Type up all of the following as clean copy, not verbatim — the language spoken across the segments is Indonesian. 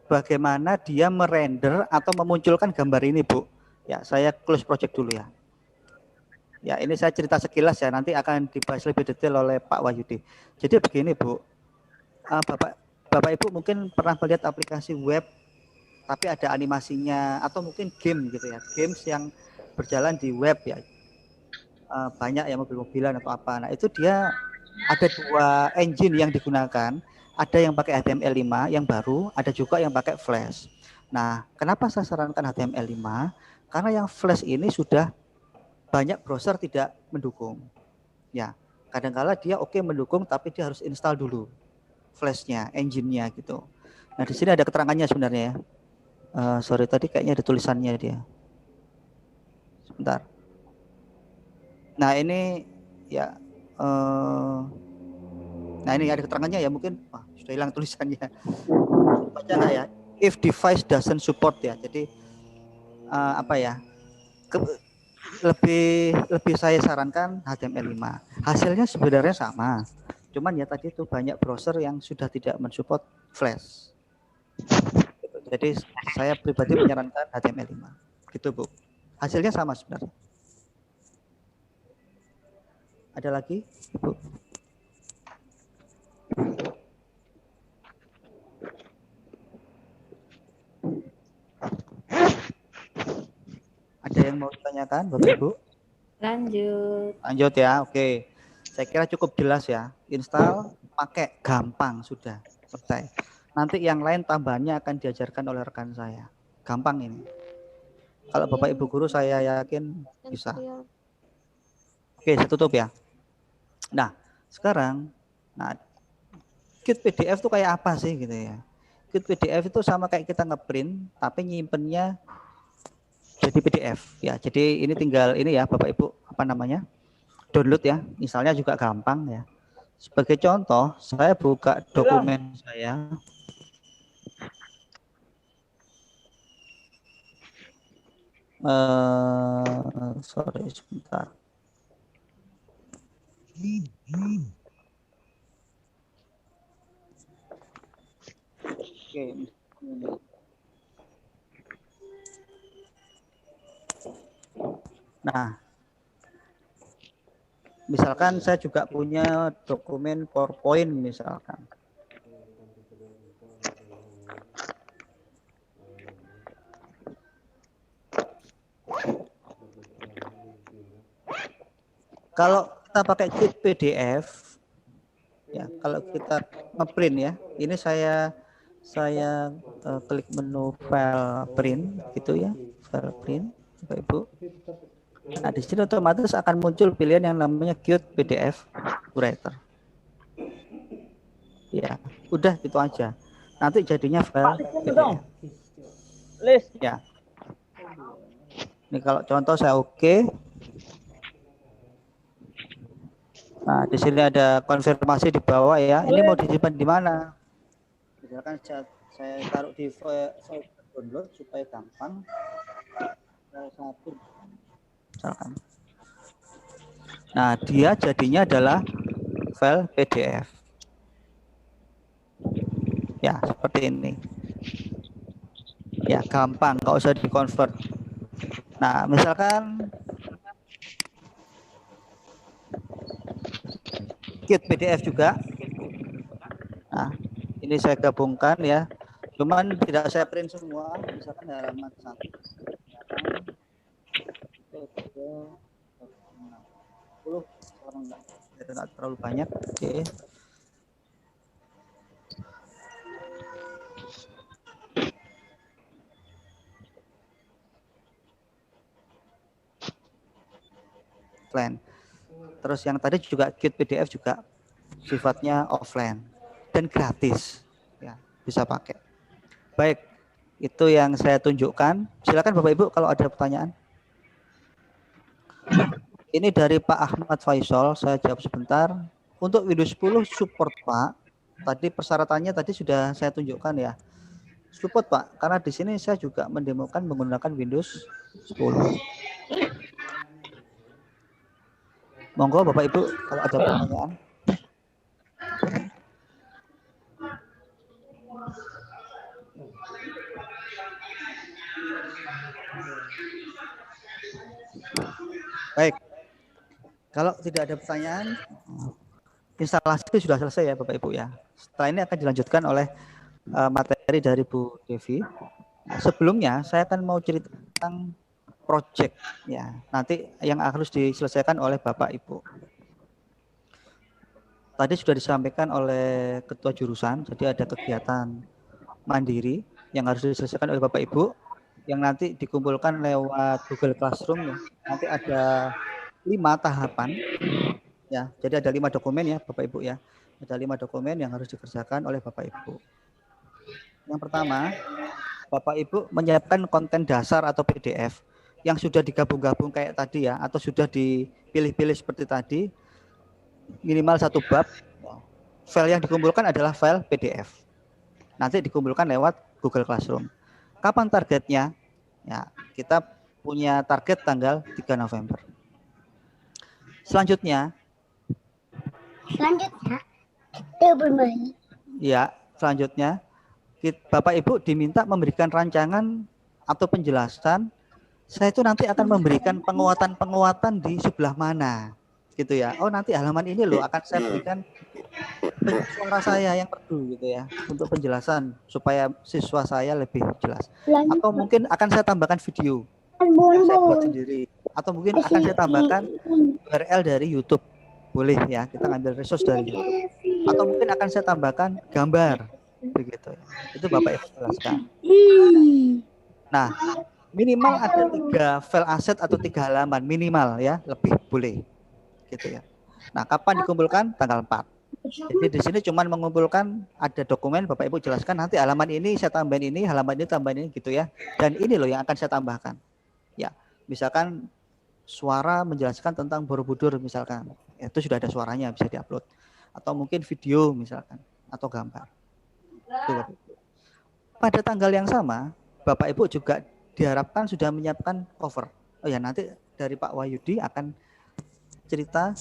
bagaimana dia merender atau memunculkan gambar ini, Bu. Ya, saya close project dulu ya. Ya, ini saya cerita sekilas ya, nanti akan dibahas lebih detail oleh Pak Wahyudi. Jadi begini, Bu. Bapak Ibu mungkin pernah melihat aplikasi web tapi ada animasinya atau mungkin game gitu ya. Games yang berjalan di web ya. Banyak ya mobil-mobilan atau apa. Nah, itu dia ada dua engine yang digunakan. Ada yang pakai HTML5 yang baru, ada juga yang pakai Flash. Nah, kenapa saya sarankan HTML5? Karena yang Flash ini sudah banyak browser tidak mendukung. Ya, kadang-kala dia oke mendukung, tapi dia harus install dulu Flash-nya, engine-nya gitu. Nah, di sini ada keterangannya sebenarnya ya. Sorry, tadi kayaknya ada tulisannya dia. Sebentar. Nah, ini ya. Nah, ini ada keterangannya ya, mungkin sudah hilang tulisannya. Baca nggak ya? If device doesn't support ya. Jadi apa ya? Lebih saya sarankan HTML5. Hasilnya sebenarnya sama. Cuman ya tadi itu banyak browser yang sudah tidak mensupport Flash. Jadi saya pribadi menyarankan HTML5. Gitu, Bu. Hasilnya sama sebenarnya. Ada lagi, Ibu? Ada yang mau ditanyakan, Bapak Ibu? Lanjut ya, oke. Saya kira cukup jelas ya. Install, pakai, gampang, sudah selesai. Nanti yang lain tambahannya akan diajarkan oleh rekan saya. Gampang ini. Kalau Bapak Ibu guru saya yakin bisa. Oke, saya tutup ya. Nah, sekarang, Qt PDF itu kayak apa sih gitu ya? Qt PDF itu sama kayak kita ngeprint, tapi nyimpennya jadi PDF ya. Jadi ini tinggal ini ya Bapak Ibu, apa namanya? Download ya. Misalnya juga gampang ya. Sebagai contoh, saya buka dokumen saya. Sorry sebentar. Oke. Nah, misalkan saya juga punya dokumen PowerPoint misalkan. Kalau kita pakai Qt PDF, ya kalau kita ngeprint ya, ini saya klik menu file print gitu ya, file print, Bapak Ibu. Nah di sini otomatis akan muncul pilihan yang namanya Qt PDF Writer. Ya, udah gitu aja. Nanti jadinya file PDF. Ya. Ini kalau contoh saya oke. Nah, di sini ada konfirmasi di bawah ya. Ini mau disimpan di mana? Misalkan saya taruh di file download supaya gampang. Satu. Misalkan. Nah, dia jadinya adalah file PDF. Ya, seperti ini. Ya, gampang, nggak usah di-convert. Nah, misalkan Qt PDF juga. Nah, ini saya gabungkan ya. Cuman tidak saya print semua, misalkan halaman 1. Tidak terlalu banyak. Oke. Offline. Terus yang tadi juga Qt PDF juga sifatnya offline dan gratis. Ya, bisa pakai. Baik, itu yang saya tunjukkan. Silakan Bapak Ibu kalau ada pertanyaan. Ini dari Pak Ahmad Faisal, saya jawab sebentar. Untuk Windows 10 support Pak. Tadi persyaratannya tadi sudah saya tunjukkan ya. Support Pak, karena di sini saya juga mendemokan menggunakan Windows 10. Monggo Bapak Ibu kalau ada pertanyaan. Baik. Kalau tidak ada pertanyaan, instalasi sudah selesai ya Bapak Ibu ya. Setelah ini akan dilanjutkan oleh materi dari Bu Devi. Sebelumnya saya akan mau cerita tentang project ya. Nanti yang harus diselesaikan oleh Bapak Ibu. Tadi sudah disampaikan oleh ketua jurusan, jadi ada kegiatan mandiri yang harus diselesaikan oleh Bapak Ibu yang nanti dikumpulkan lewat Google Classroom ya. Nanti ada 5 tahapan ya. Jadi ada 5 dokumen ya Bapak Ibu ya. Ada 5 dokumen yang harus dikerjakan oleh Bapak Ibu. Yang pertama, Bapak Ibu menyiapkan konten dasar atau PDF yang sudah digabung-gabung kayak tadi ya, atau sudah dipilih-pilih seperti tadi, minimal 1 bab. File yang dikumpulkan adalah file PDF. Nanti dikumpulkan lewat Google Classroom. Kapan targetnya? Ya, kita punya target tanggal 3 November. Selanjutnya kita bermain. Ya, selanjutnya Bapak Ibu diminta memberikan rancangan atau penjelasan. Saya itu nanti akan memberikan penguatan-penguatan di sebelah mana, gitu ya. Oh, nanti halaman ini loh akan saya berikan suara saya yang merdu, gitu ya, untuk penjelasan supaya siswa saya lebih jelas. Atau mungkin akan saya tambahkan video yang saya buat sendiri. Atau mungkin akan saya tambahkan URL dari YouTube. Boleh ya, kita ngambil resource dari YouTube. Atau mungkin akan saya tambahkan gambar, begitu ya. Itu Bapak Ibu jelaskan. Nah, minimal ada 3 file aset atau 3 halaman minimal ya, lebih boleh gitu ya. Nah, kapan dikumpulkan? Tanggal 4. Jadi di sini cuma mengumpulkan ada dokumen, Bapak Ibu jelaskan nanti halaman ini saya tambahin ini, halaman ini tambahin ini gitu ya. Dan ini loh yang akan saya tambahkan. Ya, misalkan suara menjelaskan tentang Borobudur misalkan. Itu sudah ada suaranya bisa diupload. Atau mungkin video misalkan atau gambar. Tuh, pada tanggal yang sama, Bapak Ibu juga diharapkan sudah menyiapkan cover. Oh ya, nanti dari Pak Wahyudi akan cerita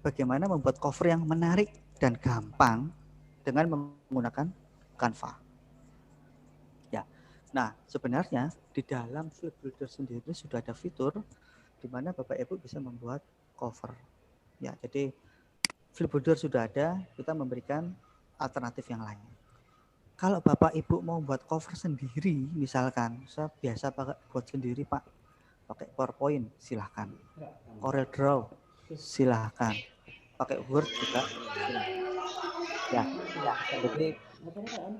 bagaimana membuat cover yang menarik dan gampang dengan menggunakan Canva. Ya. Nah, sebenarnya di dalam Flipbuilder sendiri sudah ada fitur di mana Bapak Ibu bisa membuat cover. Ya, jadi Flipbuilder sudah ada, kita memberikan alternatif yang lain. Kalau Bapak Ibu mau buat cover sendiri, misalkan saya biasa buat sendiri Pak, pakai PowerPoint silahkan, Corel Draw silahkan, pakai Word juga silahkan. Ya, jadi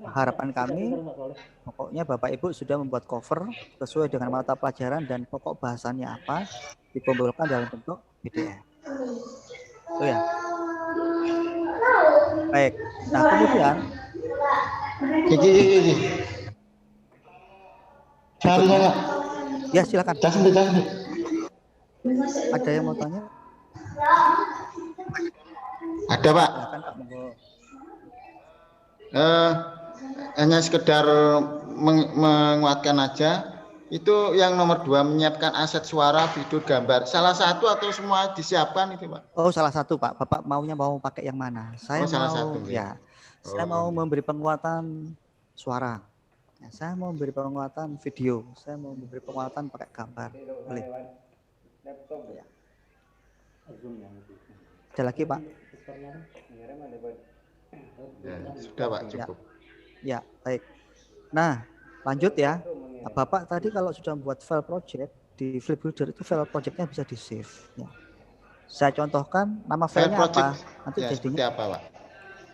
harapan kami, pokoknya Bapak Ibu sudah membuat cover sesuai dengan mata pelajaran dan pokok bahasannya apa, dikumpulkan dalam bentuk PDF. Oh ya. Baik. Nah kemudian. Ya silakan. Ada yang mau tanya? Ada Pak. Silakan, Pak. Hanya sekedar menguatkan aja. Itu yang nomor 2 menyiapkan aset suara, video, gambar. Salah satu atau semua disiapkan itu Pak? Oh salah satu Pak. Bapak maunya mau pakai yang mana? Saya salah mau satu, ya. Saya mau memberi penguatan suara. Ya, saya mau memberi penguatan video. Saya mau memberi penguatan pakai gambar. Boleh. Ya. Ada lagi Pak? Ya, sudah Pak, cukup. Ya, baik. Nah, lanjut ya. Bapak tadi kalau sudah membuat file project di Flipbuilder itu file projectnya bisa di save. Ya. Saya contohkan nama filenya apa. Nanti ya, jadinya. Seperti apa Pak?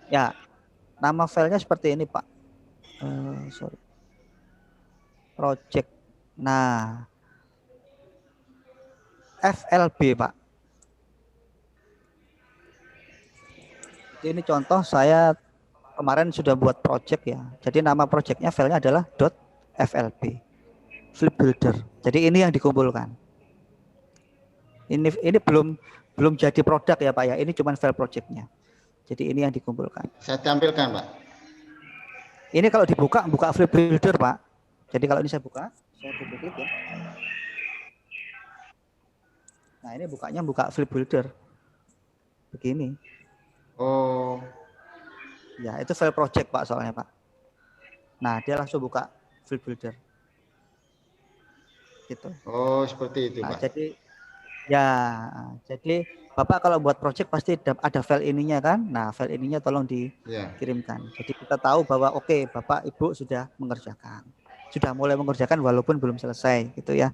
Ya, nama filenya seperti ini Pak. Sorry. Project. Nah, FLB Pak. Ini contoh saya kemarin sudah buat project ya. Jadi nama projectnya filenya adalah .flb. Flipbuilder. Jadi ini yang dikumpulkan. Ini belum jadi produk ya Pak ya. Ini cuma file projectnya. Jadi ini yang dikumpulkan. Saya tampilkan Pak. Ini kalau dibuka, buka Flipbuilder Pak. Jadi kalau ini saya buka, saya double klik ya. Nah ini bukanya buka Flipbuilder. Begini. Oh. Ya itu file project Pak soalnya Pak. Nah dia langsung buka Flipbuilder. gitu. Oh, seperti itu, Nah, Pak. jadi Bapak kalau buat project pasti ada file ininya kan. Nah, file ininya tolong Ya. dikirimkan. Jadi kita tahu bahwa oke, Bapak Ibu sudah mengerjakan. Sudah mulai mengerjakan walaupun belum selesai gitu ya.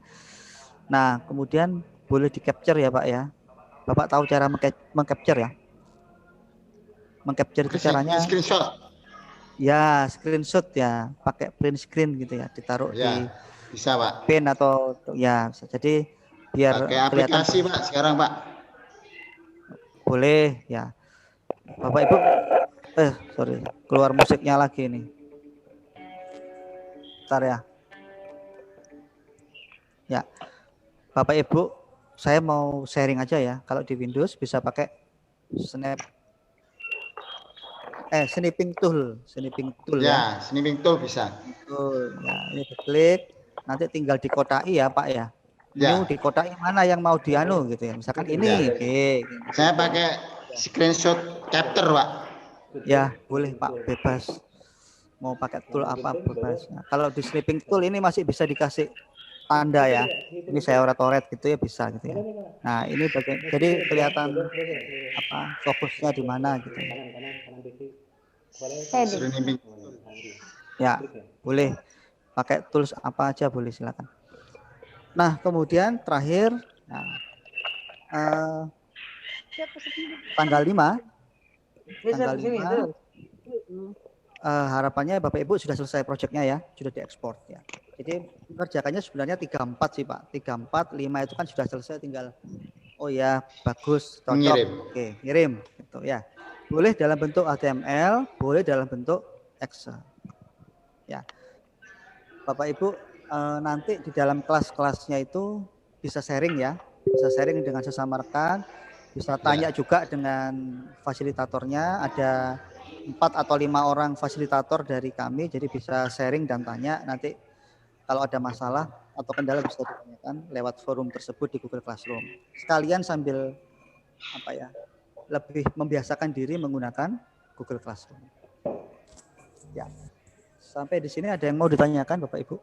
Nah, kemudian boleh di-capture ya, Pak ya. Bapak tahu cara meng-capture ya? Meng-capture itu caranya Screenshot. ya screenshot ya, pakai print screen gitu ya, ditaruh di Ya, bisa, Pak. pen atau ya bisa. Jadi biar Pakai kelihatan aplikasi, Pak, sekarang, Pak. boleh ya. Bapak Ibu sorry, keluar musiknya lagi nih. Bentar ya. Ya, Bapak Ibu, saya mau sharing aja ya. Kalau di Windows bisa pakai snipping tool, ya. Ya, snipping tool bisa. Betul. Ya, ini diklik, nanti tinggal dikotai ya, Pak ya. New Ya, dikotai mana yang mau dianu gitu ya. Misalkan ini, ya. oke. Saya pakai screenshot capture, Pak. Ya, boleh Pak, bebas. Mau pakai tool apa bebas. Nah, kalau di snipping tool ini masih bisa dikasih tanda ya. Ini saya oret-oret gitu ya bisa gitu ya. Nah, ini jadi kelihatan apa fokusnya di mana gitu ya. Snipping. Ya, boleh pakai tools apa aja boleh silakan. Nah, kemudian terakhir tanggal 5 harapannya Bapak Ibu sudah selesai proyeknya ya, sudah diekspor ya. Jadi mengerjakannya sebenarnya 34 sih Pak. 34, 5 itu kan sudah selesai, tinggal oh ya bagus, cocok. Mengirim. Oke, ngirim gitu ya. Boleh dalam bentuk HTML, boleh dalam bentuk Excel. Ya. Bapak Ibu nanti di dalam kelas-kelasnya itu bisa sharing ya, bisa sharing dengan sesama rekan, bisa tanya juga dengan fasilitatornya. Ada 4 atau 5 orang fasilitator dari kami, jadi bisa sharing dan tanya. Nanti kalau ada masalah atau kendala bisa ditanyakan lewat forum tersebut di Google Classroom. Sekalian sambil apa ya, lebih membiasakan diri menggunakan Google Classroom. Ya. Sampai di sini ada yang mau ditanyakan Bapak Ibu?